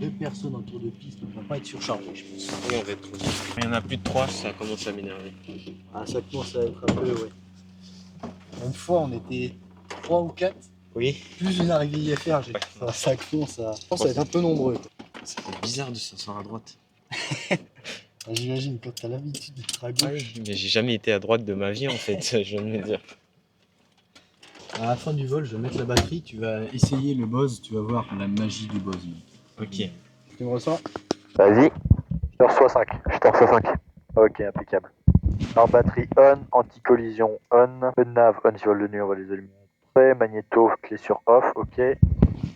2 personnes autour de piste, on va pas être surchargé, je pense. Oui, on va être trop. Il y en a plus de 3, ça commence à m'énerver. Ah, ça commence à être un peu, ouais. Une fois, on était 3 ou 4, Oui. plus une arrivée à faire, ça commence à... Je pense à être un peu nombreux. Ça fait bizarre de s'asseoir à droite. J'imagine, quand t'as l'habitude d'être à gauche. Ah oui, mais j'ai jamais été à droite de ma vie en fait, je viens de me dire. À la fin du vol, je vais mettre la batterie, tu vas essayer le Bose, tu vas voir la magie du Bose. Ok. Tu me ressens? Vas-y, je te reçois 5. Ok, impeccable. Alors batterie on, anti-collision on, feu de nav on si vol de nuit, on va les allumer après, magnéto, clé sur off, ok.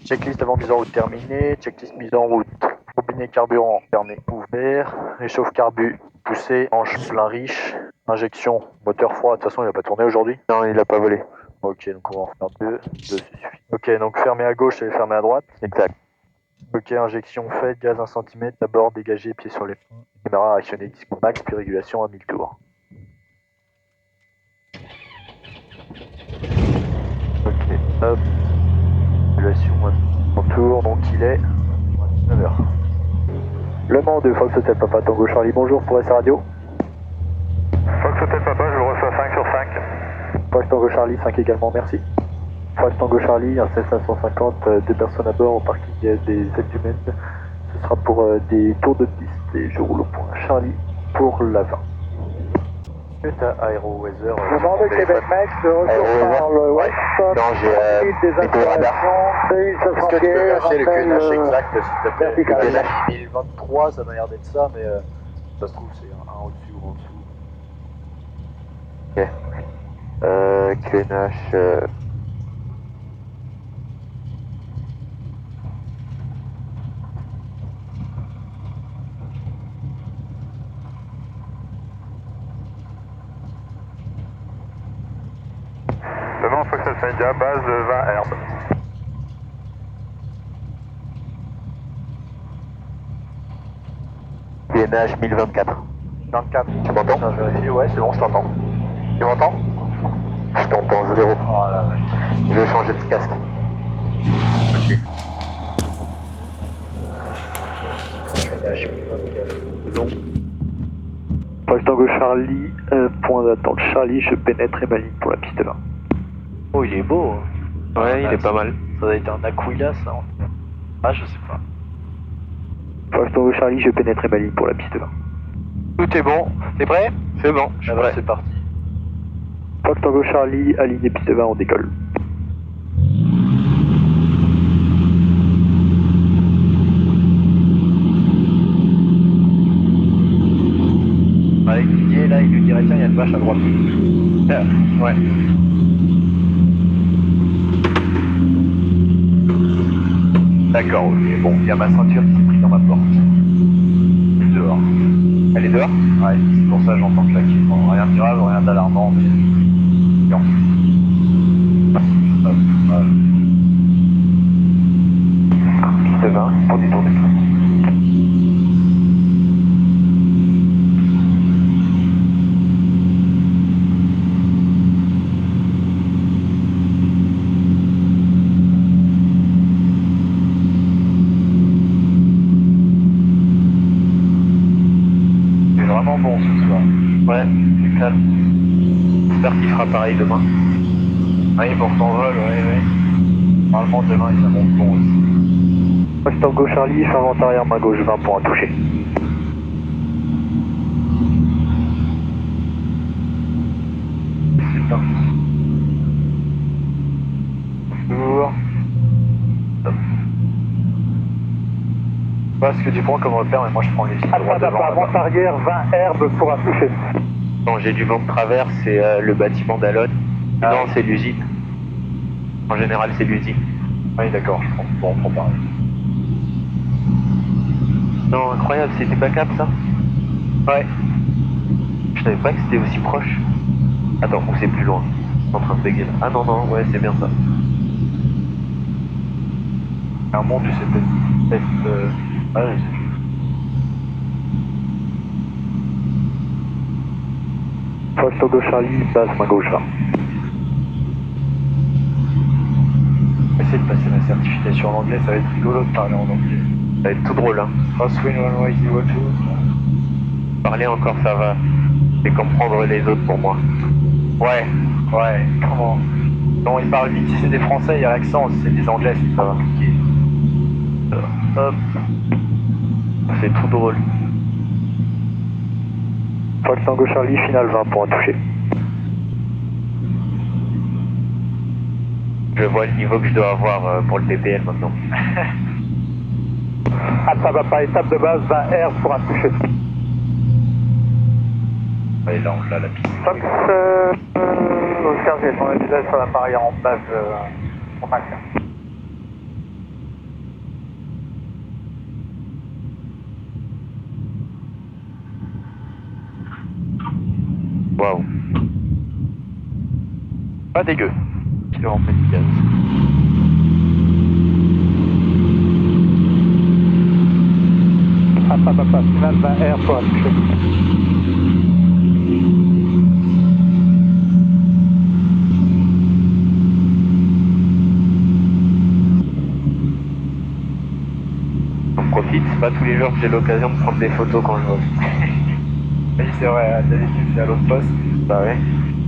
Checklist avant mise en route terminée, checklist mise en route. Robinet carburant fermé ouvert, réchauffe carbu poussé, hanche plein riche, injection, moteur froid, de toute façon il a pas tourné aujourd'hui. Non, il a pas volé. Ok, donc on va en faire 2, 2 suffit. Ok, donc fermé à gauche et fermé à droite. Exact. Ok, injection faite, gaz 1 cm, d'abord dégagé, pied sur les freins, démarrage actionné, disque max, puis régulation à 1000 tours. Ok, hop, régulation à 1000 tours, donc il est 19h. Le Mans de Fox Hotel Papa Tango Charlie, bonjour pour SA Radio. Fox Hotel Papa, je vous reçois 5 sur 5. Fox Tango Charlie, 5 également, merci. Fox Tango Charlie, un C550, 2 personnes à bord au parking des aides humaines. Ce sera pour des tours de piste et je roule au point Charlie pour la 20. T'as Aero Weather. Je demande au Québec Max, de retour par le West. Non, j'ai des installations, Est-ce que tu peux vérifier le QNH exact, s'il te plaît? Le vertical. QNH 1023, ça m'a l'air d'être ça, mais ça se trouve c'est un au-dessus ou en dessous. Ok. QNH... Demain, Fox Hotel Media, base 20 Herbe. QNH 1024. 24. Tu m'entends? Je vérifie, ouais, c'est bon, je t'entends. Tu m'entends? Je t'entends, zéro. Oh là là. Je vais changer de casque. Ok. QNH 1024. Long. Fox Tango Charlie, point d'attente Charlie, je pénètre ma ligne pour la piste 20. Oh, il est beau. Hein. Ouais, il est pas mal. Ça doit être un Aquila, ça. Ah, je sais pas. Fox Tango Charlie, je pénètre ma ligne pour la piste 20. Tout est bon. T'es prêt? C'est bon, je suis prêt. C'est parti. Fox Tango Charlie, aligné piste 20, on décolle. Avec Didier, là, il lui dirait tiens, il y a une vache à droite. Ouais. D'accord, ok. Bon, il y a ma ceinture qui s'est prise dans ma porte. Elle est dehors. Elle est dehors? Ouais, c'est pour ça que j'entends claquer. Bon, rien de grave, rien d'alarmant, mais... Non. Hop, voilà. Piste 20, pour détourner. Vraiment bon ce soir. Ouais, c'est calme. J'espère qu'il fera pareil demain. Oui, pour ton vol, ouais. Normalement demain il monte bon aussi. Fox Tango Charlie, fin vente arrière, main gauche 20 pour un toucher. Putain. Bonjour. Top. Je sais pas ce que tu prends comme repère, mais moi je prends les lignes droit devant. Avance arrière, 20 Herbe pour un toucher. Quand j'ai du vent de travers, c'est le bâtiment d'Alon. Non, c'est l'usine. En général, c'est l'usine. Oui, d'accord, je prends. Bon, on prend pareil. Non, incroyable, c'était pas cap ça? Ouais. Je savais pas que c'était aussi proche. Attends, ou c'est plus loin. Je suis en train de bégayer là. Ah non, ouais, c'est bien ça. Un monde, tu sais peut-être... Ouais, Fox Tango Charlie, passe main gauche 20. Essayer de passer ma certification en anglais, ça va être rigolo de parler en anglais. va être tout drôle. Hein. Crosswind 1102. Parler encore, ça va. C'est comprendre les autres pour moi. Ouais, comment? Non, ils parlent vite, si c'est des Français, il y a l'accent, si c'est des Anglais, c'est pas compliqué. Hop. C'est tout drôle. Fox Tango Charlie, finale 20 pour un touché. Je vois le niveau que je dois avoir pour le PPL maintenant. Alpha Papa, étape de base, 20 R pour un touché. Et là, on l'a la piste. Fox, Oscar, j'ai ton visage sur la barrière en base pour maintien. Waouh. Pas dégueu. Je remplis du gaz. Alpha Papa, finale 20 R pour un touché. On profite, c'est pas tous les jours que j'ai l'occasion de prendre des photos quand je vole. Oui, c'est vrai, d'habitude, c'est à l'autre poste. Bah ouais,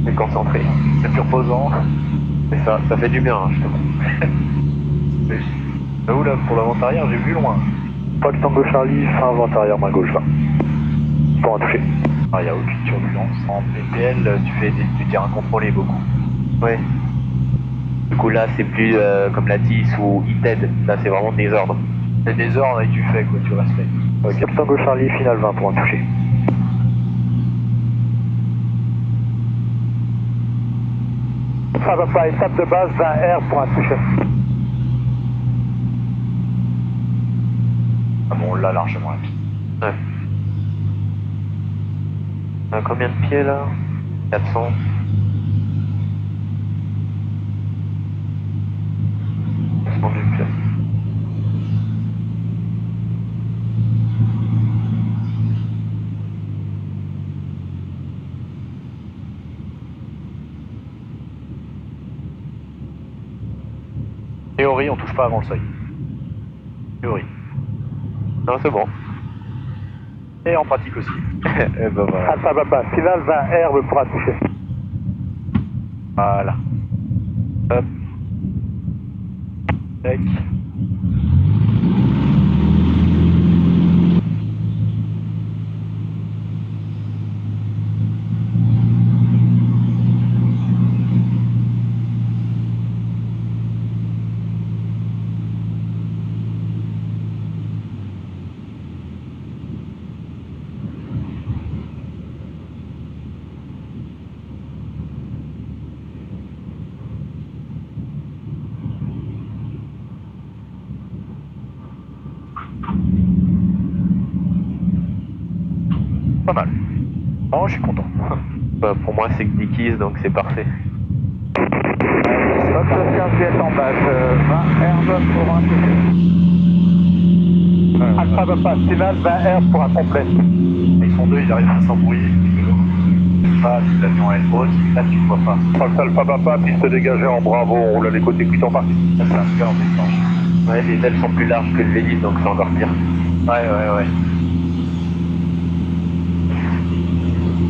c'est concentré. C'est plus reposant. Et ça fait du bien, hein, justement. J'avoue, là, pour l'avant-arrière, j'ai vu loin. Fox Tango Charlie, fin vent arrière, main gauche 20. Pour un touché. Ah, il n'y a aucune turbulence. En PPL, tu fais du terrain contrôlé beaucoup. Ouais. Du coup là, c'est plus comme la 10 ou ITED. Là, c'est vraiment des ordres. C'est des ordres et tu fais quoi, tu respectes. Fox Tango Charlie, finale 20 pour un touché. Ça va pas, étape de base, 20 R pour un touché. Ah bon, on l'a largement la piste. Ouais. On a combien de pieds là? 400. Descendu le pied. Théorie, on touche pas avant le seuil. Théorie. Non, c'est bon. Et en pratique aussi. Et ben voilà. Alpha Papa, finale 20 R pour un touché. Voilà. Hop. Tac. Pas mal. Oh, je suis content. Bah, pour moi, c'est que Dickies, donc c'est parfait. Fox Oscar Juliette en base, 20 R pour un touché. Alpha Papa, finale 20 R pour un complet. Ils sont deux, ils arrivent à s'embrouiller. Pas si l'avion est haute, là tu vois pas. Fox Alpha Papa, piste dégagée en bravo, on roule à les côtés cuits en partie. Ça c'est un peu en déclenche. Ouais, les ailes sont plus larges que le V10, donc c'est encore pire. Ouais.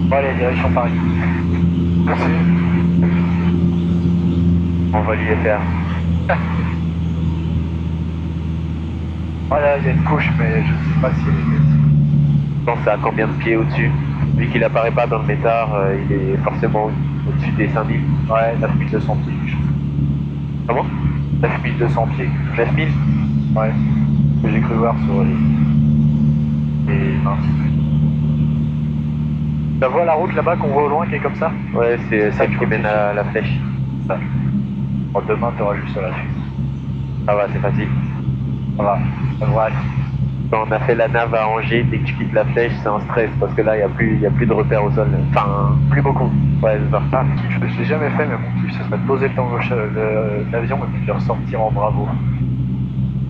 Bon allez, direction Paris. On va lui les faire. Voilà, il y a une couche, mais je sais pas si elle est... Je pense à combien de pieds au-dessus. Vu qu'il apparaît pas dans le métard, il est forcément au-dessus des 5000. Ouais, 9200 pieds. Comment? 9200 pieds. 9000? Ouais. Que j'ai cru voir sur les minces. Tu vois la route là-bas qu'on voit au loin qui est comme ça? Ouais, c'est celle qui mène à la flèche. Ça. Bon, demain, tu auras juste à la suite. Ça va, c'est facile. Voilà. Ça devrait aller. Quand on a fait la nave à Angers, dès que tu quittes la flèche, c'est un stress parce que là, il n'y a plus de repères au sol. Enfin, plus beaucoup. Ouais, c'est ça. Ah, je l'ai jamais fait, mais mon kiff, ce serait de poser l'avion et puis de le ressortir en bravo.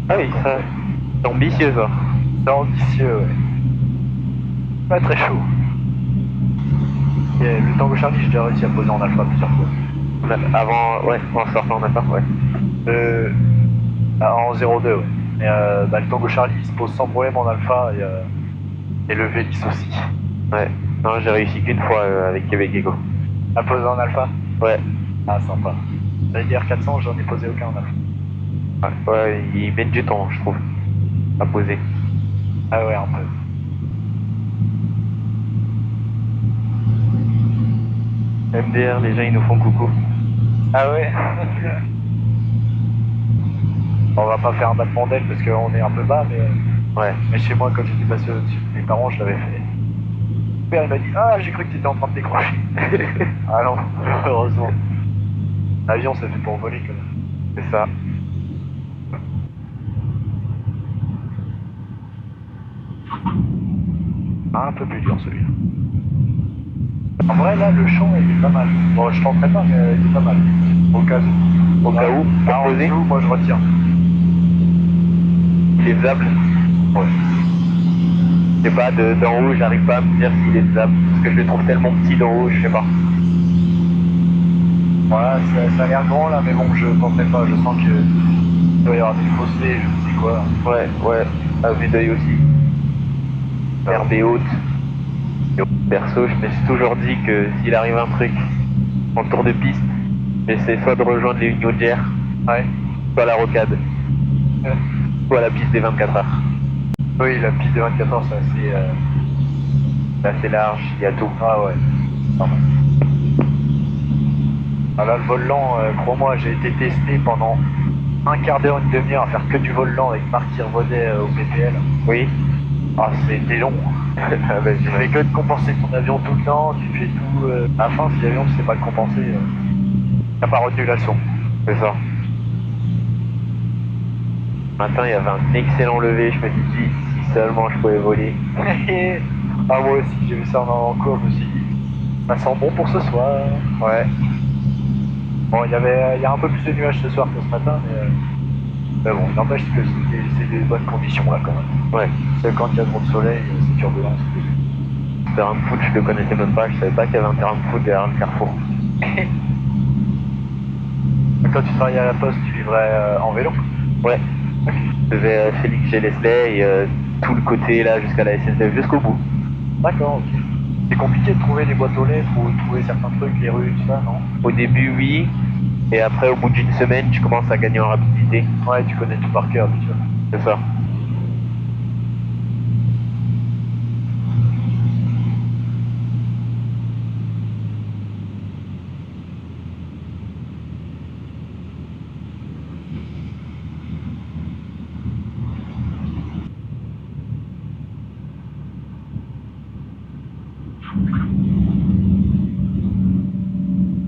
Ah oui, ça, c'est ambitieux ça. C'est ambitieux, ouais. Pas très chaud. Et le Tango Charlie, j'ai déjà réussi à poser en alpha plusieurs fois. Avant, ouais, en sortant en appart, ouais. En 02, ouais. Mais le Tango Charlie il se pose sans problème en alpha et le Vélis aussi. Ouais. Non, j'ai réussi qu'une fois avec Québec Echo. À poser en alpha? Ouais. Ah, sympa. La DR400, j'en ai posé aucun en alpha. Ouais, ils mettent du temps, je trouve, à poser. Ah ouais, un peu. MDR, les gens ils nous font coucou. Ah ouais. On va pas faire un battement d'aile parce qu'on est un peu bas, mais chez moi, quand j'étais passé au-dessus de mes parents, je l'avais fait. Mon père il m'a dit ah, j'ai cru que tu étais en train de décrocher. Ah non, heureusement. L'avion c'est fait pour voler quand même. C'est ça. Ah, un peu plus dur celui-là. En vrai là le champ il est pas mal. Bon je tenterai pas mais il est pas mal. Au cas où. Au cas où, pour en poser. dessous, moi je retire. Il est faisable. Ouais. Je sais pas, d'en haut, j'arrive pas à me dire s'il est faisable. Parce que je le trouve tellement petit d'en haut, je sais pas. Voilà, ça a l'air grand là, mais bon, je tenterai pas. Je sens qu'il doit y avoir des fossés, je ne sais quoi. Ouais, à vue d'œil aussi. Herbe est haute. Et perso, je me suis toujours dit que s'il arrive un truc en tour de piste, j'essaie soit de rejoindre les Union Gère, Ouais. soit la rocade, soit la piste des 24 heures. Oui, la piste de 24 heures, C'est assez large, il y a tout. Ah ouais. Pardon. Ah là, le vol lent, crois-moi, j'ai été testé pendant un quart d'heure, une demi-heure à faire que du vol lent avec Marc qui revenait au PPL. Oui. Ah, c'était long. Ah bah, Tu fais que de compenser ton avion tout le temps, tu fais tout. À la fin, si l'avion ne sait pas le compenser, t'as pas retenu la leçon. c'est ça. Matin, il y avait un excellent lever, je me suis dit, si seulement je pouvais voler. Ah, moi aussi, j'ai vu ça en cours, je me suis dit, ça sent bon pour ce soir. Ouais. Bon, il y a un peu plus de nuages ce soir que ce matin, mais bon, il n'empêche que c'est des bonnes conditions là quand même. Ouais. Parce que quand il y a trop de soleil, c'est turbulent. Terrain de foot, je le connaissais même pas, je savais pas qu'il y avait un terrain de foot derrière le carrefour. Quand tu travaillais à la poste, tu vivrais en vélo? Ouais. Je faisais Félix G. Leslie et tout le côté là jusqu'à la SNCF, jusqu'au bout. D'accord, ok. C'est compliqué de trouver les boîtes aux lettres ou de trouver certains trucs, les rues, tout ça, non? Au début, oui. Et après, au bout d'une semaine, tu commences à gagner en rapidité. Ouais, tu connais tout par cœur, tu vois. C'est ça.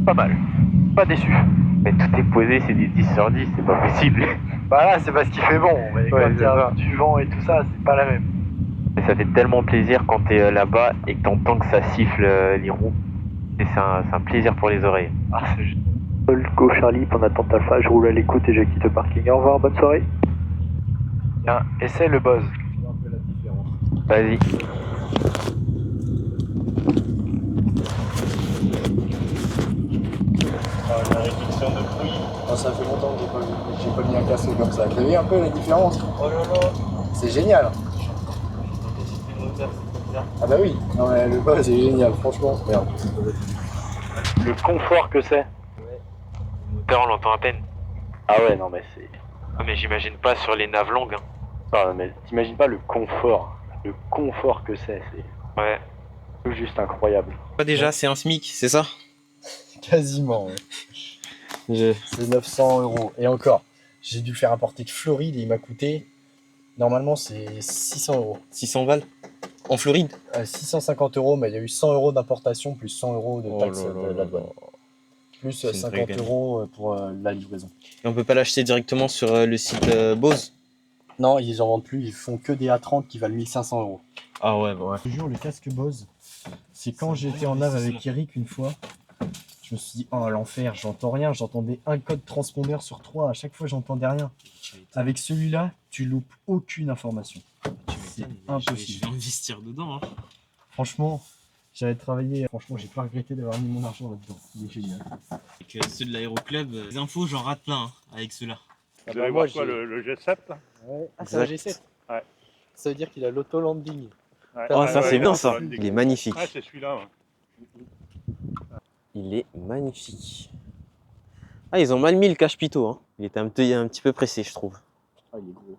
Pas mal. Pas déçu. Mais tout est posé, c'est des 10 sur 10, c'est pas possible. Bah là, c'est parce qu'il fait bon, mais Ouais, quand il y c'est a ça. du vent et tout ça, c'est pas la même. Mais ça fait tellement plaisir quand t'es là-bas et que t'entends que ça siffle les roues. Et c'est un plaisir pour les oreilles. Ah, c'est juste. Go Charlie, en attente Alpha, je roule à l'écoute et je quitte le parking. Au revoir, bonne soirée. Tiens, essaie le buzz. Tu vois un peu la différence. Vas-y. La réduction de bruit. Oh, ça fait longtemps que j'ai pas mis un casque comme ça. T'as vu un peu la différence? Oh là là. C'est génial. Ah bah oui. Non mais le buzz c'est génial, franchement. Merde. Le confort que c'est. Le moteur, on l'entend à peine. Ah ouais, non mais c'est... Ah, mais j'imagine pas sur les naves longues. Hein. Non mais t'imagines pas le confort que c'est Ouais. tout juste incroyable. Quoi déjà, c'est un SMIC, c'est ça? Quasiment. Ouais. C'est 900 €. Et encore, j'ai dû le faire importer de Floride et il m'a coûté. Normalement c'est 600 €. 600 balles? En Floride? 650 €, mais il y a eu 100 € d'importation plus 100 € de Oh taxe là là de la là douane. là. Plus C'est une 50 vraie € pour la livraison. Et on peut pas l'acheter directement sur le site Bose? Non, ils en vendent plus, ils font que des A30 qui valent 1500 €. Ah ouais, bah ouais. Je te jure, le casque Bose, c'est quand j'étais en nave avec Eric une fois, je me suis dit, oh l'enfer, j'entends rien, j'entendais un code transpondeur sur 3, à chaque fois j'entendais rien. Avec celui-là, tu loupes aucune information. C'est impossible. Je vais investir dedans. Hein. Franchement, j'avais travaillé, franchement, j'ai pas regretté d'avoir mis mon argent là-dedans. Il est génial. Avec ceux de l'aéroclub, les infos, j'en rate plein hein, avec ceux-là. Vous allez voir quoi, le G7 là? Ah, c'est un G7. Ouais. Ça veut dire qu'il a l'auto-landing. Ouais. Oh, ça c'est bien ça. landing. Il est magnifique. Ouais, c'est celui-là. Ouais. Il est magnifique. Ah, ils ont mal mis le cache-pitot. Hein. Il était un petit peu pressé, je trouve. Ah, il est gros.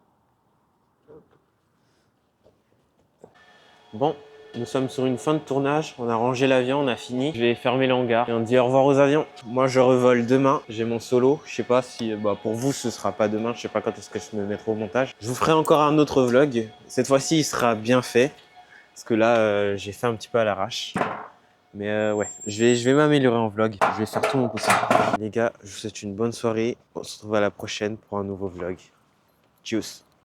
Bon, nous sommes sur une fin de tournage. On a rangé l'avion, on a fini. Je vais fermer l'hangar et on dit au revoir aux avions. Moi, je revole demain. J'ai mon solo. Je sais pas si, pour vous, ce sera pas demain. Je sais pas quand est-ce que je me mettrai au montage. Je vous ferai encore un autre vlog. Cette fois-ci, il sera bien fait. Parce que là, j'ai fait un petit peu à l'arrache. Mais ouais, je vais m'améliorer en vlog. Je vais faire tout mon possible. Les gars, je vous souhaite une bonne soirée. On se retrouve à la prochaine pour un nouveau vlog. Tchuss.